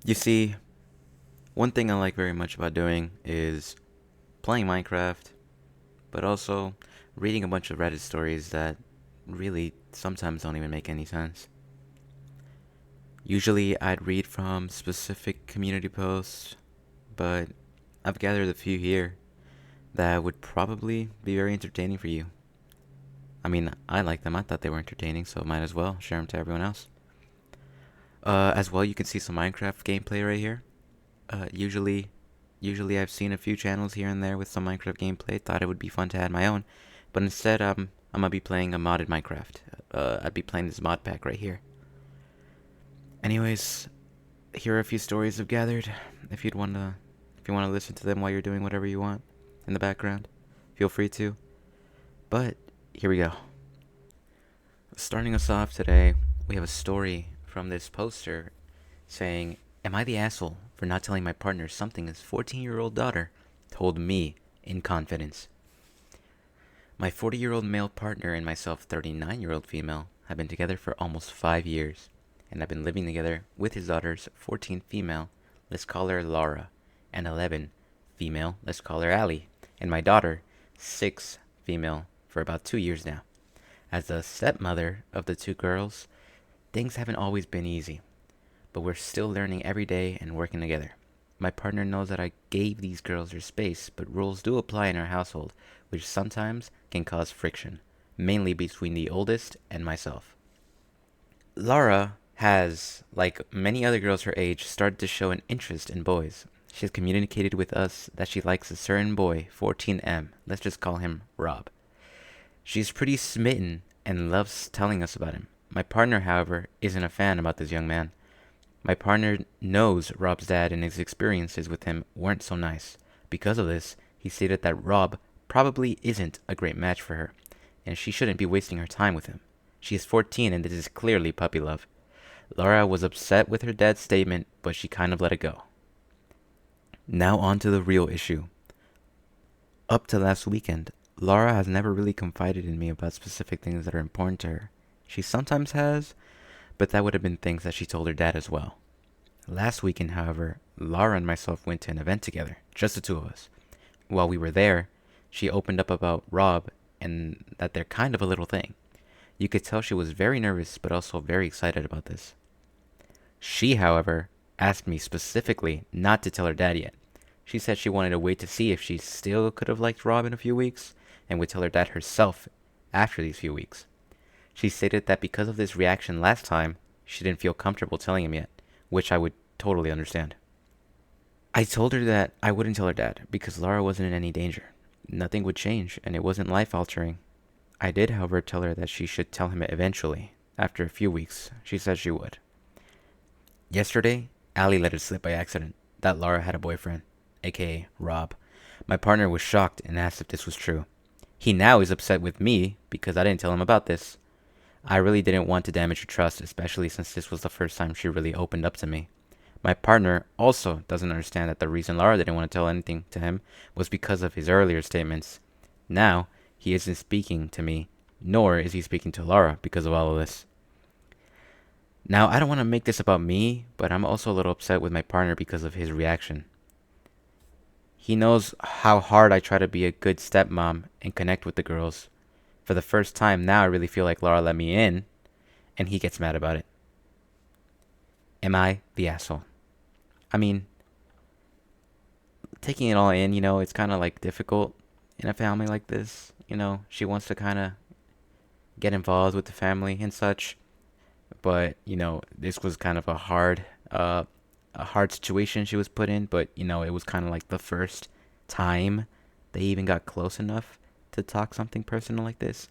You see, one thing I like very much about doing is playing Minecraft, but also reading a bunch of Reddit stories that really sometimes don't even make any sense. Usually I'd read from specific community posts, but I've gathered a few here that would probably be very entertaining for you. I mean, I like them. I thought they were entertaining, so might as well share them to everyone else. As well, you can see some Minecraft gameplay right here. Usually I've seen a few channels here and there with some Minecraft gameplay. Thought it would be fun to add my own, but instead, I'm gonna be playing a modded Minecraft. I'd be playing this mod pack right here. Anyways, here are a few stories I've gathered. If you wanna listen to them while you're doing whatever you want in the background, feel free to. But here we go. Starting us off today, we have a story from this poster saying, "Am I the asshole for not telling my partner something his 14-year-old daughter told me in confidence? My 40-year-old male partner and myself, 39-year-old female, have been together for almost 5 years, and have been living together with his daughters, 14 female, let's call her Laura, and 11 female, let's call her Allie, and my daughter, 6 female, for about 2 years now. As the stepmother of the two girls, things haven't always been easy, but we're still learning every day and working together. My partner knows that I gave these girls their space, but rules do apply in our household, which sometimes can cause friction, mainly between the oldest and myself. Laura has, like many other girls her age, started to show an interest in boys. She has communicated with us that she likes a certain boy, 14M. Let's just call him Rob. She's pretty smitten and loves telling us about him. My partner, however, isn't a fan about this young man. My partner knows Rob's dad and his experiences with him weren't so nice. Because of this, he stated that Rob probably isn't a great match for her, and she shouldn't be wasting her time with him. She is 14 and this is clearly puppy love. Laura was upset with her dad's statement, but she kind of let it go. Now on to the real issue. Up to last weekend, Laura has never really confided in me about specific things that are important to her. She sometimes has, but that would have been things that she told her dad as well. Last weekend, however, Laura and myself went to an event together, just the two of us. While we were there, she opened up about Rob and that they're kind of a little thing. You could tell she was very nervous but also very excited about this. She, however, asked me specifically not to tell her dad yet. She said she wanted to wait to see if she still could have liked Rob in a few weeks and would tell her dad herself after these few weeks. She stated that because of this reaction last time, she didn't feel comfortable telling him yet, which I would totally understand. I told her that I wouldn't tell her dad because Laura wasn't in any danger. Nothing would change and it wasn't life altering. I did, however, tell her that she should tell him eventually. After a few weeks, she said she would. Yesterday, Allie let it slip by accident that Laura had a boyfriend, aka Rob. My partner was shocked and asked if this was true. He now is upset with me because I didn't tell him about this. I really didn't want to damage her trust, especially since this was the first time she really opened up to me. My partner also doesn't understand that the reason Laura didn't want to tell anything to him was because of his earlier statements. Now, he isn't speaking to me, nor is he speaking to Laura because of all of this. Now, I don't want to make this about me, but I'm also a little upset with my partner because of his reaction. He knows how hard I try to be a good stepmom and connect with the girls. For the first time now, I really feel like Laura let me in, and he gets mad about it. Am I the asshole? I mean, taking it all in, it's kind of like difficult in a family like this. She wants to kind of get involved with the family and such, but this was kind of a hard situation she was put in. But it was kind of like the first time they even got close enough to talk something personal like this.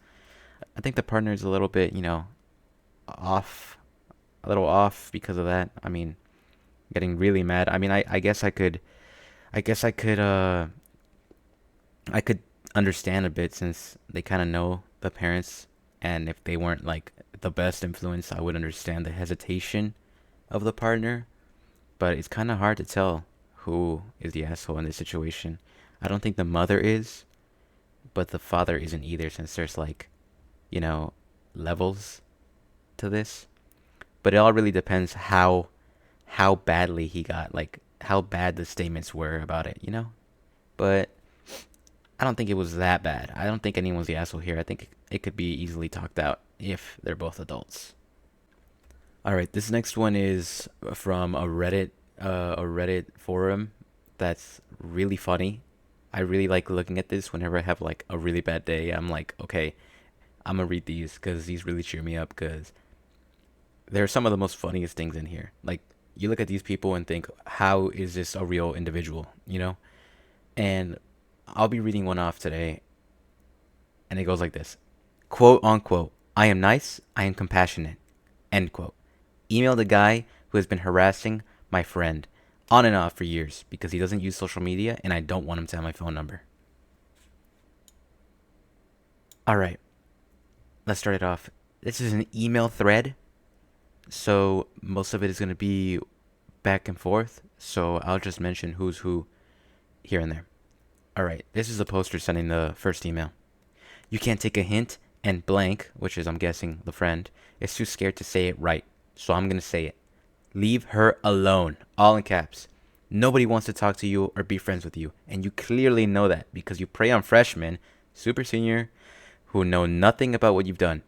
I think the partner is a little bit, off, a little off because of that. I mean, getting really mad. I mean, I guess I could understand a bit since they kind of know the parents, and if they weren't like the best influence, I would understand the hesitation of the partner. But it's kind of hard to tell who is the asshole in this situation. I don't think the mother is, but the father isn't either, since there's like, you know, levels to this. But it all really depends how badly he got, like how bad the statements were about it, you know? But I don't think it was that bad. I don't think anyone's the asshole here. I think it could be easily talked out if they're both adults. All right, this next one is from a Reddit forum that's really funny. I really like looking at this whenever I have like a really bad day. I'm like, okay, I'm gonna read these because these really cheer me up because they're some of the most funniest things in here. Like you look at these people and think, how is this a real individual? You know? And I'll be reading one off today, and it goes like this: quote unquote, I am nice, I am compassionate. End quote. Email the guy who has been harassing my friend on and off for years because he doesn't use social media and I don't want him to have my phone number. All right, let's start it off. This is an email thread, so most of it is going to be back and forth. So I'll just mention who's who here and there. All right, this is the poster sending the first email. You can't take a hint, and blank, which is, I'm guessing, the friend, is too scared to say it right. So I'm going to say it. Leave her alone. All in caps. Nobody wants to talk to you or be friends with you. And you clearly know that because you prey on freshmen, super senior, who know nothing about what you've done.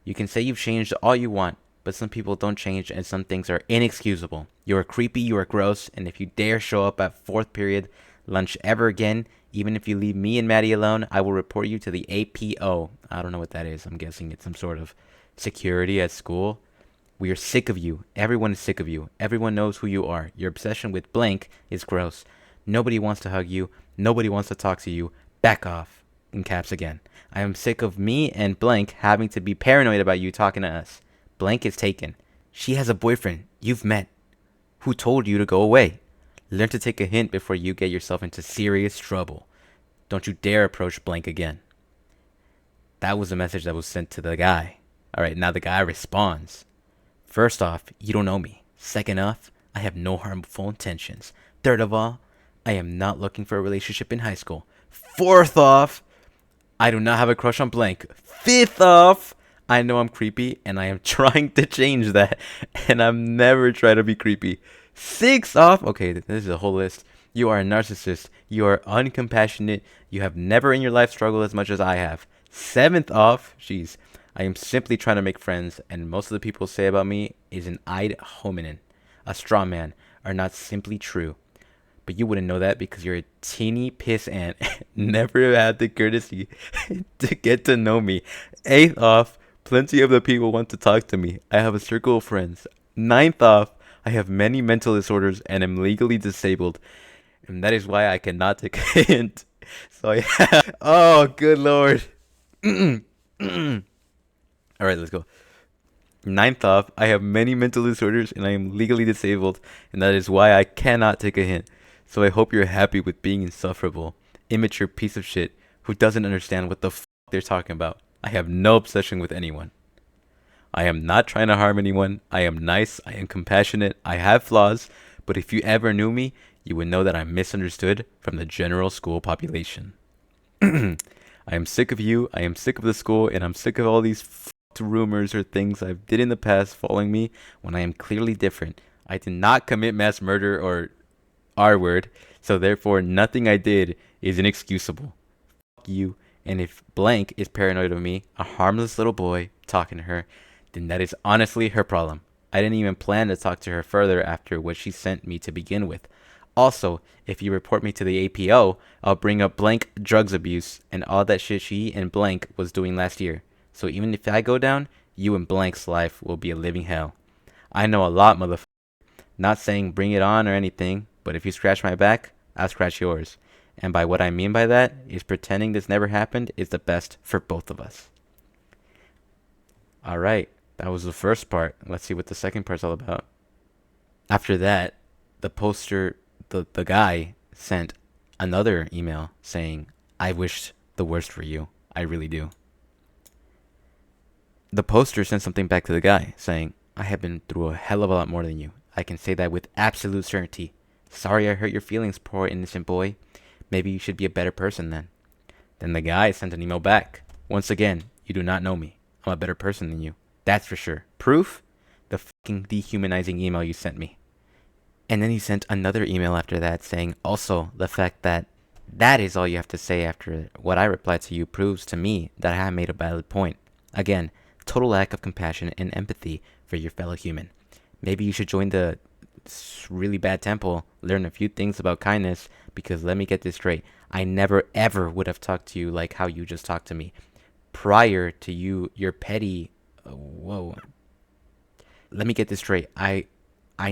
You can say you've changed all you want, but some people don't change and some things are inexcusable. You are creepy, you are gross, and if you dare show up at fourth period lunch ever again, even if you leave me and Maddie alone, I will report you to the APO. I don't know what that is. I'm guessing it's some sort of security at school. We are sick of you. Everyone is sick of you. Everyone knows who you are. Your obsession with blank is gross. Nobody wants to hug you. Nobody wants to talk to you. Back off. In caps again. I am sick of me and blank having to be paranoid about you talking to us. Blank is taken. She has a boyfriend you've met who told you to go away. Learn to take a hint before you get yourself into serious trouble. Don't you dare approach blank again. That was the message that was sent to the guy. Alright, now the guy responds. First off, you don't know me. Second off, I have no harmful intentions. Third of all, I am not looking for a relationship in high school. Fourth off, I do not have a crush on blank. Fifth off, I know I'm creepy and I am trying to change that. And I'm never trying to be creepy. Sixth off, okay, this is a whole list. You are a narcissist. You are uncompassionate. You have never in your life struggled as much as I have. Seventh off, jeez, I am simply trying to make friends, and most of the people say about me is an ad hominem, a straw man, are not simply true. But you wouldn't know that because you're a teeny piss ant, never had the courtesy to get to know me. Eighth off, plenty of the people want to talk to me. I have a circle of friends. Ninth off, I have many mental disorders and am legally disabled. And that is why I cannot take a hint. So yeah. Oh, good lord. All right, let's go. Ninth off, I have many mental disorders and I am legally disabled, and that is why I cannot take a hint. So I hope you're happy with being insufferable, immature piece of shit who doesn't understand what the they're talking about. I have no obsession with anyone. I am not trying to harm anyone. I am nice. I am compassionate. I have flaws, but if you ever knew me, you would know that I'm misunderstood from the general school population. I am sick of you. I am sick of the school, and I'm sick of all these rumors or things I did in the past following me when I am clearly different. I did not commit mass murder or R word, so therefore nothing I did is inexcusable. Fuck you. And if blank is paranoid of me, a harmless little boy talking to her, then that is honestly her problem. I didn't even plan to talk to her further after what she sent me to begin with. Also, if you report me to the APO, I'll bring up blank drugs abuse and all that shit she and blank was doing last year. So even if I go down, you and blank's life will be a living hell. I know a lot, motherfucker. Not saying bring it on or anything, but if you scratch my back, I'll scratch yours. And by what I mean by that is pretending this never happened is the best for both of us. Alright, that was the first part. Let's see what the second part's all about. After that, the guy sent another email saying, I wished the worst for you. I really do. The poster sent something back to the guy saying, I have been through a hell of a lot more than you. I can say that with absolute certainty. Sorry I hurt your feelings, poor innocent boy. Maybe you should be a better person then. Then the guy sent an email back. Once again, you do not know me. I'm a better person than you. That's for sure. Proof? The fucking dehumanizing email you sent me. And then he sent another email after that saying, also, the fact that that is all you have to say after what I replied to you proves to me that I have made a valid point. Again, total lack of compassion and empathy for your fellow human. Maybe you should join the really bad temple, learn a few things about kindness, because let me get this straight. I never ever would have talked to you like how you just talked to me. Prior to your petty. Whoa. Let me get this straight. I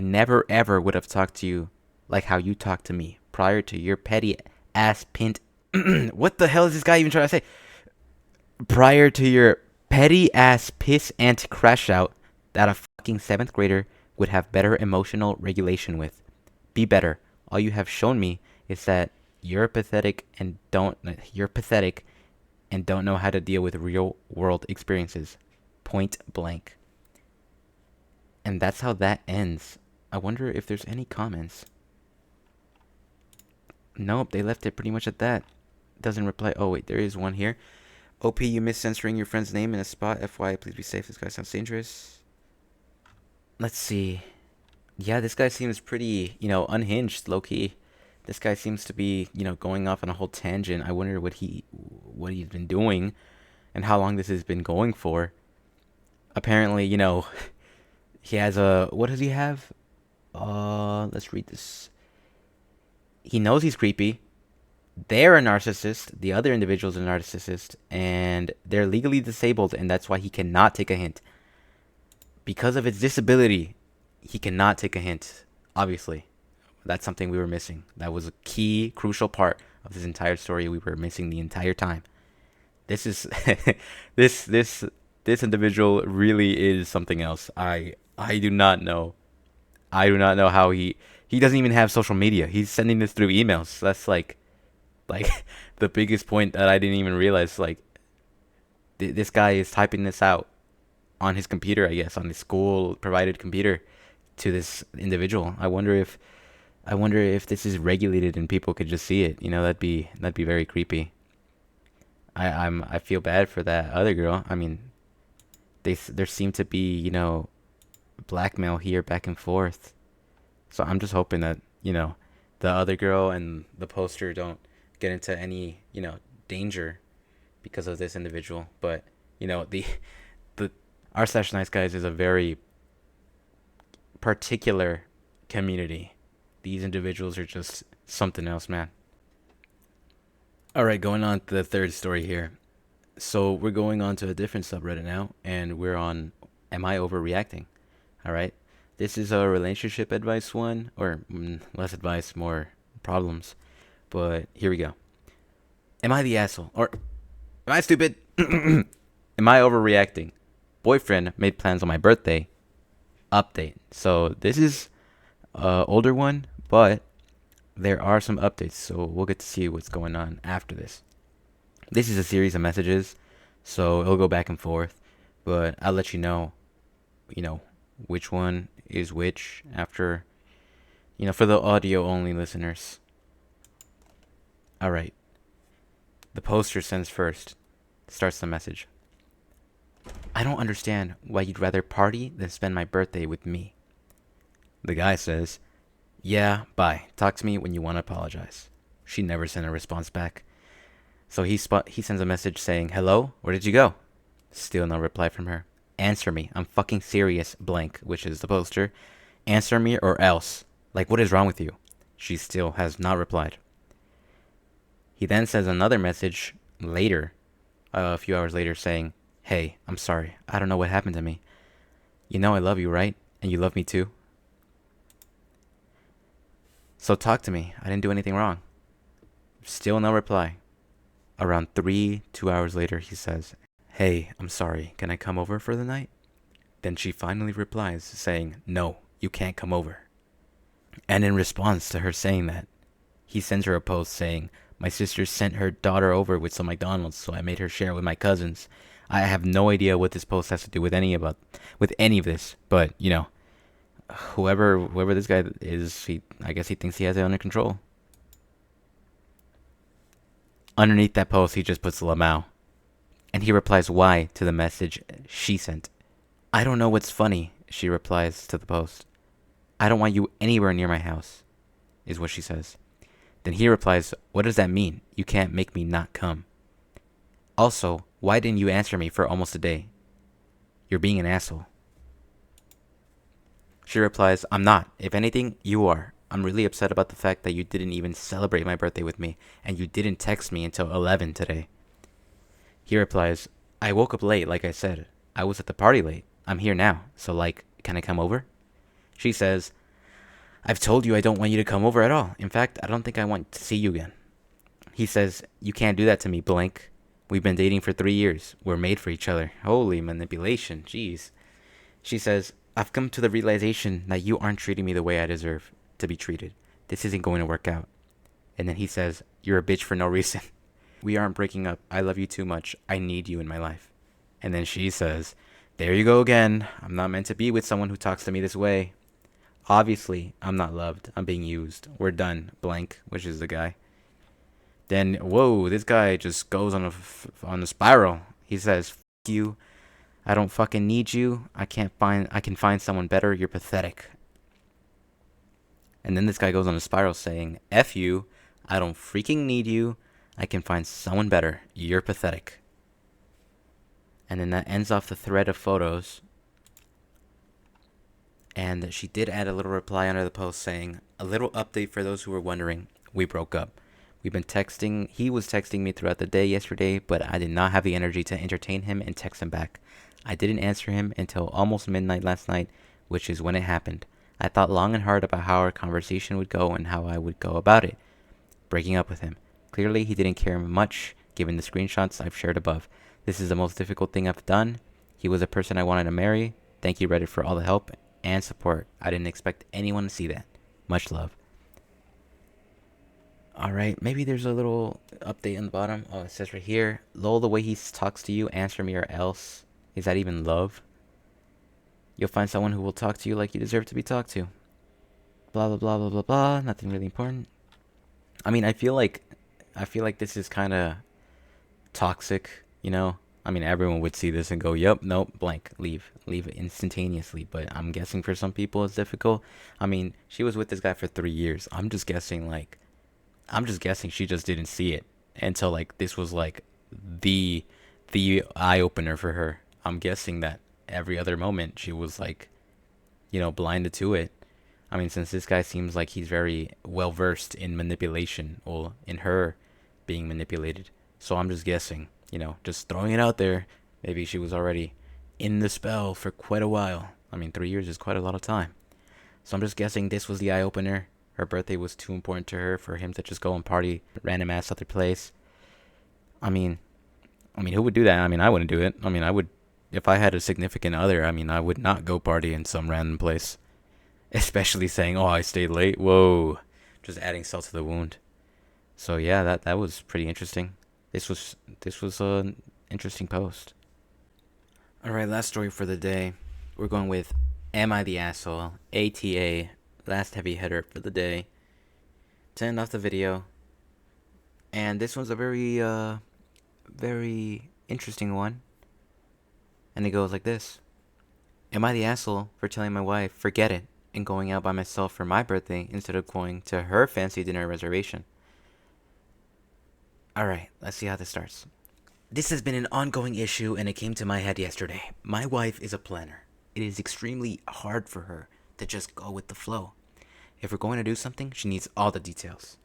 never ever would have talked to you like how you talked to me prior to your petty ass pint. What the hell is this guy even trying to say? Prior to your petty ass piss ant crash out that a fucking seventh grader would have better emotional regulation with. Be better. All you have shown me is that you're pathetic and don't know how to deal with real world experiences. Point blank. And that's how that ends. I wonder if there's any comments. Nope, they left it pretty much at that. Doesn't reply. Oh, wait, there is one here. OP, you missed censoring your friend's name in a spot. FYI, please be safe. This guy sounds dangerous. Let's see. Yeah, this guy seems pretty, unhinged, low key. This guy seems to be, going off on a whole tangent. I wonder what he's been doing and how long this has been going for. Apparently, he has what does he have? Let's read this. He knows he's creepy. They're a narcissist. The other individual's a narcissist, and they're legally disabled, and that's why he cannot take a hint. Because of his disability, he cannot take a hint. Obviously, that's something we were missing. That was a key, crucial part of this entire story we were missing the entire time. This is this individual really is something else. I do not know. I do not know how he doesn't even have social media. He's sending this through emails. That's like the biggest point that I didn't even realize. Like this guy is typing this out on his computer, I guess, on his school provided computer to this individual. I wonder if this is regulated and people could just see it. That'd be very creepy. I feel bad for that other girl. I mean, there seem to be, blackmail here back and forth. So I'm just hoping that, the other girl and the poster don't get into any, danger because of this individual. But, the r slash nice guys is a very particular community. These individuals are just something else, man. All right, going on to the third story here. So we're going on to a different subreddit now, and we're on Am I Overreacting? All right. This is a relationship advice one, or less advice, more problems. But here we go. Am I the asshole? Or am I stupid? Am I overreacting? Boyfriend made plans on my birthday. Update. So this is a older one, but there are some updates. So we'll get to see what's going on after this. This is a series of messages, so it'll go back and forth. But I'll let you know, which one is which after, for the audio only listeners. All right. The poster sends first. Starts the message. I don't understand why you'd rather party than spend my birthday with me. The guy says, yeah, bye. Talk to me when you want to apologize. She never sent a response back. So he sends a message saying, hello, where did you go? Still no reply from her. Answer me. I'm fucking serious, blank, which is the poster. Answer me or else. Like, what is wrong with you? She still has not replied. He then sends another message later, a few hours later, saying, hey, I'm sorry. I don't know what happened to me. You know I love you, right? And you love me too? So talk to me. I didn't do anything wrong. Still no reply. Around 2 hours later, he says, hey, I'm sorry. Can I come over for the night? Then she finally replies, saying, no, you can't come over. And in response to her saying that, he sends her a post saying, my sister sent her daughter over with some McDonald's, so I made her share with my cousins. I have no idea what this post has to do with any of this, but whoever this guy is, I guess he thinks he has it under control. Underneath that post, he just puts Lamau, and he replies why to the message she sent. I don't know what's funny, she replies to the post. I don't want you anywhere near my house, is what she says. Then he replies, what does that mean? You can't make me not come. Also, why didn't you answer me for almost a day? You're being an asshole. She replies, I'm not. If anything, you are. I'm really upset about the fact that you didn't even celebrate my birthday with me, and you didn't text me until 11 today. He replies, I woke up late, like I said. I was at the party late. I'm here now, so can I come over? She says, I've told you I don't want you to come over at all. In fact, I don't think I want to see you again. He says, you can't do that to me, blank. We've been dating for 3 years. We're made for each other. Holy manipulation, jeez. She says, I've come to the realization that you aren't treating me the way I deserve to be treated. This isn't going to work out. And then he says, you're a bitch for no reason. We aren't breaking up. I love you too much. I need you in my life. And then she says, there you go again. I'm not meant to be with someone who talks to me this way. Obviously, I'm not loved. I'm being used. We're done. Blank, which is the guy. Then, whoa, this guy just goes on a spiral. He says, F you. I don't fucking need you. I can find someone better. You're pathetic. And then this guy goes on a spiral saying, F you. I don't freaking need you. I can find someone better. You're pathetic. And then that ends off the thread of photos. And she did add a little reply under the post saying, a little update for those who were wondering. We broke up. We've been texting. He was texting me throughout the day yesterday, but I did not have the energy to entertain him and text him back. I didn't answer him until almost midnight last night, which is when it happened. I thought long and hard about how our conversation would go and how I would go about it. Breaking up with him. Clearly, he didn't care much, given the screenshots I've shared above. This is the most difficult thing I've done. He was a person I wanted to marry. Thank you, Reddit, for all the help and support. I didn't expect anyone to see that. Much love. Alright, maybe there's a little update on the bottom. Oh, it says right here, lol, the way he talks to you, answer me or else. Is that even love? You'll find someone who will talk to you like you deserve to be talked to. Blah, blah, blah, blah, blah, blah. Nothing really important. I mean, I feel like this is kind of toxic, you know? I mean, everyone would see this and go, yep, nope, blank, leave it instantaneously. But I'm guessing for some people it's difficult. I mean, she was with this guy for 3 years. I'm just guessing she just didn't see it until this was the eye opener for her. I'm guessing that every other moment she was blinded to it. I mean, since this guy seems like he's very well versed in manipulation or in her being manipulated. So I'm just guessing, just throwing it out there. Maybe she was already in the spell for quite a while. I mean, 3 years is quite a lot of time. So I'm just guessing this was the eye opener. Her birthday was too important to her for him to just go and party random ass other place. I mean, who would do that? I mean, I wouldn't do it. I mean, I would, if I had a significant other, I mean, I would not go party in some random place. Especially saying, oh, I stayed late. Whoa. Just adding salt to the wound. So yeah, that was pretty interesting. This was an interesting post. Alright, last story for the day. We're going with Am I the Asshole? ATA. Last heavy hitter for the day. To end off the video. And this one's a very interesting one. And it goes like this. Am I the asshole for telling my wife, forget it, and going out by myself for my birthday instead of going to her fancy dinner reservation? Alright, let's see how this starts. This has been an ongoing issue and it came to my head yesterday. My wife is a planner. It is extremely hard for her to just go with the flow. If we're going to do something, she needs all the details.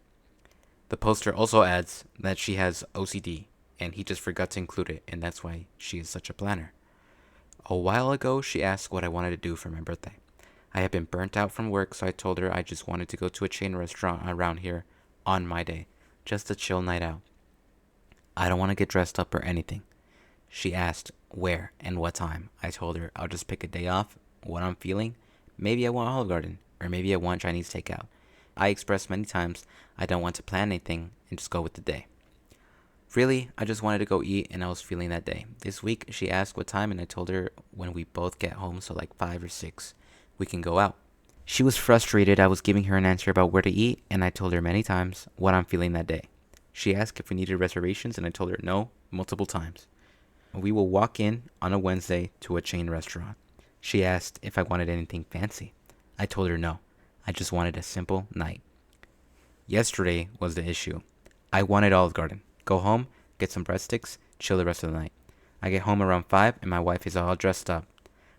The poster also adds that she has OCD and he just forgot to include it, and that's why she is such a planner. A while ago, she asked what I wanted to do for my birthday. I had been burnt out from work, so I told her I just wanted to go to a chain restaurant around here on my day. Just a chill night out. I don't want to get dressed up or anything. She asked where and what time. I told her I'll just pick a day off, what I'm feeling. Maybe I want Olive Garden, or maybe I want Chinese takeout. I expressed many times I don't want to plan anything and just go with the day. Really, I just wanted to go eat and I was feeling that day. This week, she asked what time and I told her when we both get home, so 5 or 6, we can go out. She was frustrated I was giving her an answer about where to eat, and I told her many times what I'm feeling that day. She asked if we needed reservations and I told her no, multiple times. We will walk in on a Wednesday to a chain restaurant. She asked if I wanted anything fancy. I told her no. I just wanted a simple night. Yesterday was the issue. I wanted Olive Garden. Go home, get some breadsticks, chill the rest of the night. I get home around 5 and my wife is all dressed up.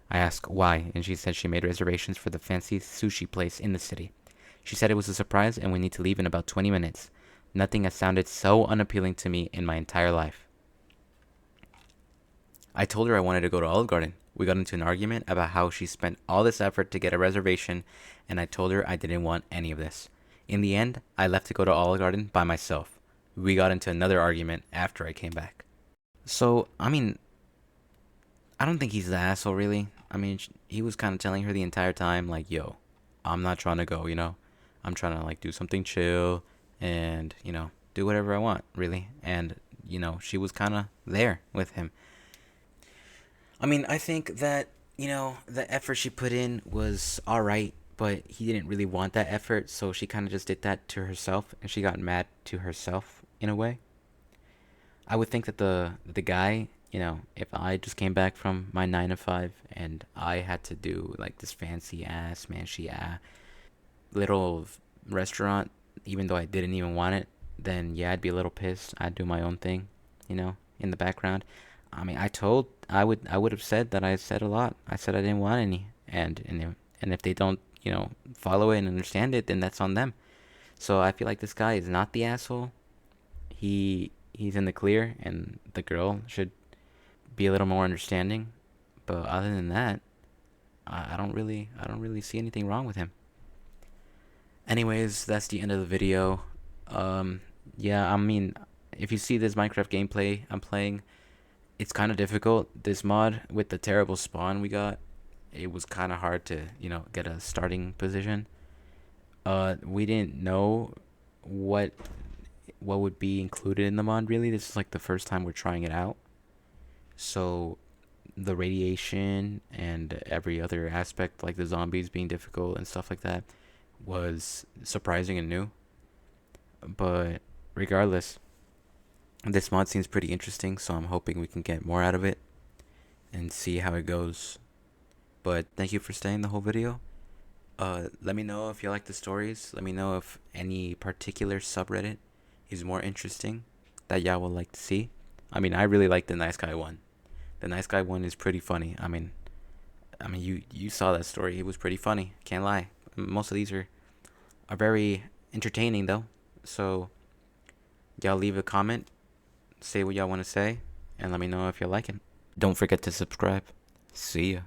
I ask why, and she said she made reservations for the fancy sushi place in the city. She said it was a surprise and we need to leave in about 20 minutes. Nothing has sounded so unappealing to me in my entire life. I told her I wanted to go to Olive Garden. We got into an argument about how she spent all this effort to get a reservation, and I told her I didn't want any of this. In the end, I left to go to Olive Garden by myself. We got into another argument after I came back. So, I don't think he's the asshole, really. He was kind of telling her the entire time, like, yo, I'm not trying to go, you know? I'm trying to, like, do something chill and, do whatever I want, really. And, she was kind of there with him. I think that, the effort she put in was alright, but he didn't really want that effort, so she kind of just did that to herself, and she got mad to herself in a way. I would think that the guy, if I just came back from my 9 to 5 and I had to do like this fancy ass, manchy ass little restaurant, even though I didn't even want it, then yeah, I'd be a little pissed. I'd do my own thing, in the background. I would have said that I said a lot. I said I didn't want any, and if they don't, follow it and understand it, then that's on them. So I feel like this guy is not the asshole. He's in the clear, and the girl should be a little more understanding. But other than that, I don't really see anything wrong with him. Anyways, that's the end of the video. Um, yeah, if you see this Minecraft gameplay I'm playing, it's kind of difficult. This mod with the terrible spawn we got, it was kind of hard to, get a starting position. We didn't know what would be included in the mod really. This is like the first time we're trying it out. So the radiation and every other aspect, like the zombies being difficult and stuff like that, was surprising and new. But regardless, this mod seems pretty interesting, so I'm hoping we can get more out of it and see how it goes. But thank you for staying the whole video. Let me know if you like the stories. Let me know if any particular subreddit is more interesting that y'all would like to see. I really like the nice guy one. The nice guy one is pretty funny. You saw that story. It was pretty funny. Can't lie. Most of these are very entertaining though. So y'all leave a comment, say what y'all want to say, and let me know if you like it. Don't forget to subscribe. See ya.